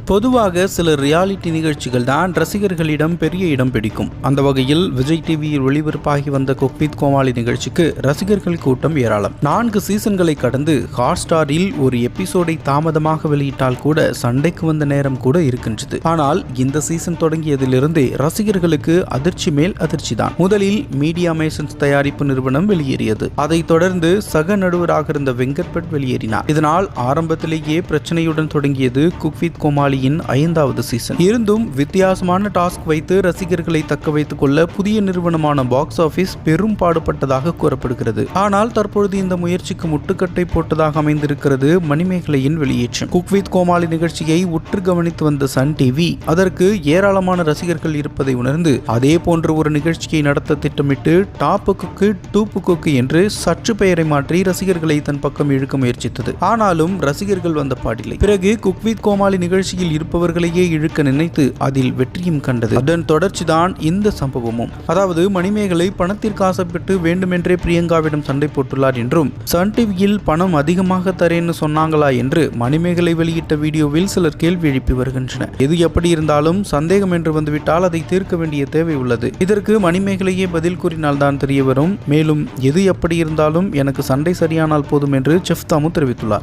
பொதுவாக சில ரியாலிட்டி நிகழ்ச்சிகள் தான் ரசிகர்களிடம் பெரிய இடம் பிடிக்கும். அந்த வகையில் விஜய் டிவியில் ஒளிபரப்பாகி வந்த குக் வித் கோமாளி நிகழ்ச்சிக்கு ரசிகர்கள் கூட்டம் ஏராளம். 4 சீசன்களை கடந்து ஹாட் ஸ்டாரில் ஒரு எபிசோடை தாமதமாக வெளியிட்டால் கூட சண்டைக்கு வந்த நேரம் கூட இருக்கின்றது. ஆனால் இந்த சீசன் தொடங்கியதிலிருந்தே ரசிகர்களுக்கு அதிர்ச்சி மேல் அதிர்ச்சி தான். முதலில் மீடியா மேசன்ஸ் தயாரிப்பு நிறுவனம் வெளியேறியது. அதைத் தொடர்ந்து சக நடுவராக இருந்த வெங்கட்பட் வெளியேறினார். இதனால் ஆரம்பத்திலேயே பிரச்சனையுடன் தொடங்கியது குக் வித் கோமாளி 5வது சீசன். இருந்தும் வித்தியாசமான டாஸ்க் வைத்து ரசிகர்களை தக்க வைத்துக் கொள்ள புதிய நிறுவனமான பாக்ஸ் ஆபீஸ் பெரும் பாடுபட்டதாக கூறப்படுகிறது. ஆனால் தற்பொழுது இந்த முயற்சிக்கு முட்டுக்கட்டை போட்டதாக அமைந்திருக்கிறது மணிமேகலையின் வெளியேற்றம். குக் வித் கோமாளி நிகழ்ச்சியை உற்று கவனித்து வந்த சன் டிவி அதற்கு ஏராளமான ரசிகர்கள் இருப்பதை உணர்ந்து அதே போன்ற ஒரு நிகழ்ச்சியை நடத்த திட்டமிட்டு டாப் குக்கு டூப்பு குக்கு என்று சற்று பெயரை மாற்றி ரசிகர்களை தன் பக்கம் இழுக்க முயற்சித்தது. ஆனாலும் ரசிகர்கள் வந்த பாடில்லை. பிறகு குக் வித் கோமாளி நிகழ்ச்சியில் இருப்பவர்களையே இழுக்க நினைத்து அதில் வெற்றியும் கண்டது. அதன் தொடர்ச்சிதான் இந்த சம்பவமும். அதாவது மணிமேகலை பணத்திற்கு ஆசைப்பட்டு வேண்டுமென்றே பிரியங்காவிடம் சண்டை போட்டுள்ளார் என்றும் சன் டிவியில் பணம் அதிகமாக தரேன்னு சொன்னாங்களா என்று மணிமேகலை வெளியிட்ட வீடியோவில் சிலர் கேள்வி எழுப்பி வருகின்றனர். எது எப்படி இருந்தாலும் சந்தேகம் என்று வந்துவிட்டால் அதை தீர்க்க வேண்டிய தேவை உள்ளது. இதற்கு மணிமேகலையே பதில் கூறினால் தான் தெரிய வரும். மேலும் எது எப்படி இருந்தாலும் எனக்கு சண்டை சரியானால் போதும் என்று செஃப் தாமு தெரிவித்துள்ளார்.